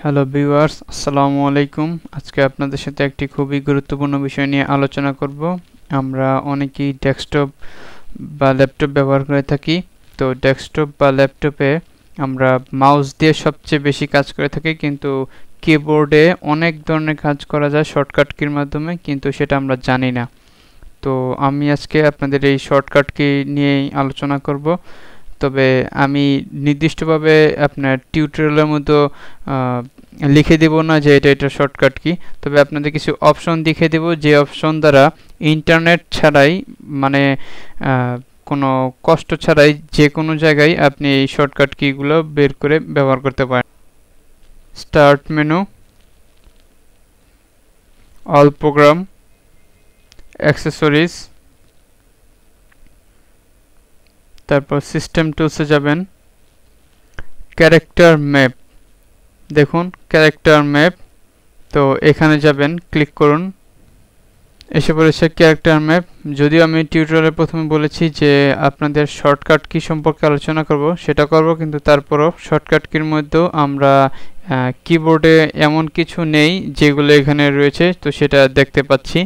Hello viewers, আসসালামু আলাইকুম। আজকে আপনাদের সাথে একটি খুবই গুরুত্বপূর্ণ বিষয় নিয়ে আলোচনা করব। আমরা অনেকেই ডেস্কটপ বা ল্যাপটপ ব্যবহার করে থাকি। তো ডেস্কটপ বা ল্যাপটপে আমরা মাউস দিয়ে সবচেয়ে বেশি কাজ করে থাকি, কিন্তু কিবোর্ডে অনেক ধরনের কাজ করা যায় শর্টকাট কির মাধ্যমে, কিন্তু সেটা আমরা জানি না। তো আমি আজকে আপনাদের এই শর্টকাট কি নিয়েই আলোচনা করব। তবে আমি নির্দিষ্টভাবে আপনার টিউটোরিয়ালের মতো লিখে দেব না যে এটা শর্টকাট কি। তবে আপনাদের কিছু অপশন দেখিয়ে দেব, যে অপশন দ্বারা ইন্টারনেট ছাড়াই, মানে কোনো কষ্ট ছাড়াই যে কোনো জায়গায় আপনি এই শর্টকাট কিগুলো বের করে ব্যবহার করতে পারেন। Start menu, all program, accessories, তারপর সিস্টেম টুলসে যাবেন, ক্যারেক্টার ম্যাপ। দেখুন ক্যারেক্টার ম্যাপ, তো এখানে যাবেন, ক্লিক করুন। এসে পড়েছে ক্যারেক্টার ম্যাপ। যদিও আমি টিউটোরিয়ালে প্রথমে বলেছি যে আপনাদের শর্টকাট কি সম্পর্কে আলোচনা করব, সেটা করব, কিন্তু তারপরও শর্টকাট কির মধ্যেও আমরা কিবোর্ডে এমন কিছু নেই যেগুলো এখানে রয়েছে, তো সেটা দেখতে পাচ্ছি।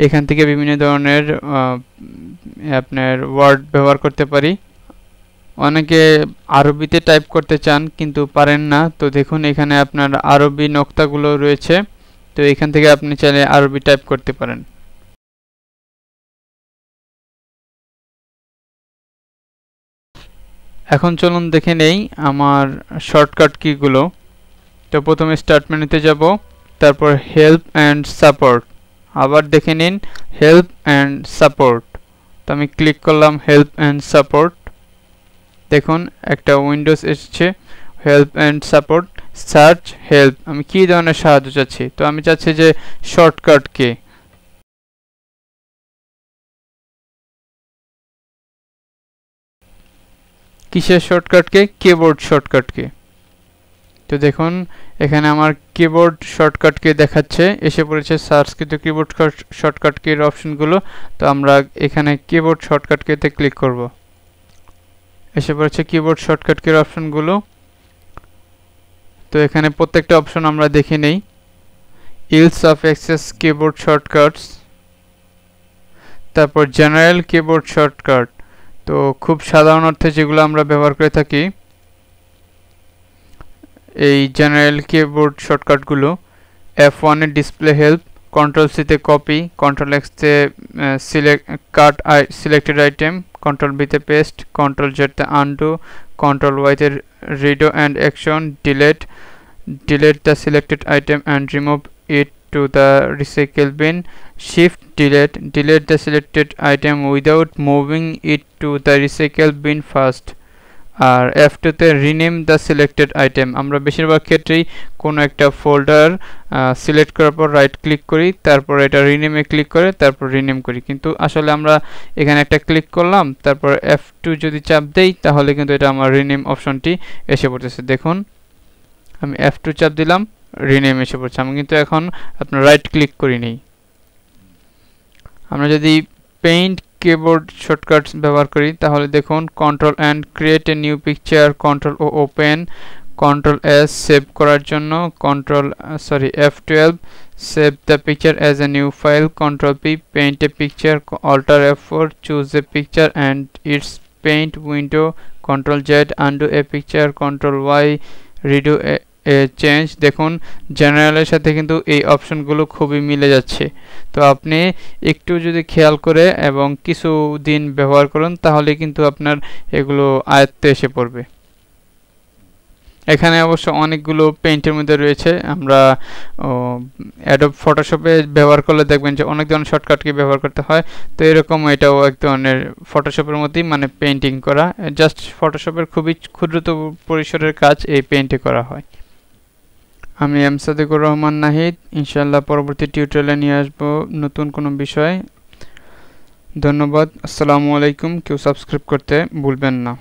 এখান থেকে বিভিন্ন ধরনের আপনার ওয়ার্ড ব্যবহার করতে পারি। অনেকে আরবিতে টাইপ করতে চান কিন্তু পারেন না, তো দেখুন এখানে আপনার আরবি নক্তাগুলো রয়েছে, তো এখান থেকে আপনি চাইলে আরবি টাইপ করতে পারেন। এখন চলুন দেখে নেই আমার শর্টকাট কিগুলো। তো প্রথমে স্টার্ট মেনুতে যাব, তারপর হেল্প অ্যান্ড সাপোর্ট। আবার দেখে নিন হেল্প অ্যান্ড সাপোর্ট। তো আমি ক্লিক করলাম হেল্প অ্যান্ড সাপোর্ট। দেখুন একটা উইন্ডোজ এসেছে, help and support, search help. আমি কী ধরনের সাহায্য চাচ্ছি, তো আমি চাচ্ছি যে শর্টকাট কি। কিসের shortcut key? Keyboard shortcut key. তো দেখুন এখানে আমার কিবোর্ড শর্টকাট কি দেখাচ্ছে, এসে পড়েছে সার্চকৃত কিবোর্ড শর্টকাট কির অপশনগুলো। তো আমরা এখানে কিবোর্ড শর্টকাট কিতে ক্লিক করব। এসে পড়েছে কিবোর্ড শর্টকাট কির অপশনগুলো। তো এখানে প্রত্যেকটা অপশন আমরা দেখে নেই। Else of access keyboard shortcuts, তারপর জেনারেল কিবোর্ড শর্টকাট। তো খুব সাধারণ অর্থে যেগুলো আমরা ব্যবহার করে থাকি এই জেনারেল কিবোর্ড শর্টকাটগুলো, F1 এ ডিসপ্লে হেল্প, কন্ট্রোল সিতে কপি, কন্ট্রোল এক্সতে কাট সিলেক্টেড আইটেম, কন্ট্রোল বিতে পেস্ট, কন্ট্রোল জেডতে আনডু, কন্ট্রোল ওয়াইতে redo and action, delete the selected item and remove it to the recycle bin, shift delete the selected item without moving it to the recycle bin first, আর F2 তে rename the selected item. আমরা বেশিরভাগ ক্ষেত্রেই কোনো একটা folder select করার পর right click করি, তারপর এটা রিনেমে ক্লিক করে তারপর রিনেম করি, কিন্তু আসলে আমরা এখানে একটা ক্লিক করলাম, তারপর F2 যদি চাপ দেই তাহলে কিন্তু এটা আমার রিনেম অপশনটি এসে পড়তেছে। দেখুন আমি F2 চাপ দিলাম, রিনেম এসে পড়ছে। আমি কিন্তু এখন আপনার রাইট ক্লিক করি নেই। আমরা যদি পেইন্ট কিবোর্ড শর্টকাটস ব্যবহার করি তাহলে দেখুন control and create a new picture, control O open, control S save করার জন্য, F12 save the picture as a new file, control P paint a picture, alter F4 choose a picture and its paint window, control Z undo a picture, control Y redo a change. দেখুন জেনারেলের সাথে কিন্তু এই অপশনগুলো খুবই মিলে যাচ্ছে। তো আপনি একটু যদি খেয়াল করে এবং কিছু দিন ব্যবহার করুন তাহলে কিন্তু আপনার এগুলো আয়ত্তে এসে পড়বে। এখানে অবশ্য অনেকগুলো পেইন্টের মধ্যে রয়েছে। আমরা অ্যাডোব ফটোশপে ব্যবহার করলে দেখবেন যে অনেক ধরনের শর্টকাট কি ব্যবহার করতে হয়। তো এরকম এটাও এক ধরনের ফটোশপের মধ্যেই, মানে পেইন্টিং করা, জাস্ট ফটোশপের খুবই ক্ষুদ্রতম পরিসরের কাজ এই পেইন্টে করা হয়। আমি এম সাদেকুর রহমান নাহিদ, ইনশাআল্লাহ পরবর্তী টিউটোরিয়ালে নিয়ে আসবো নতুন কোনো বিষয়। ধন্যবাদ, আসসালামু আলাইকুম। কেউ সাবস্ক্রাইব করতে ভুলবেন না।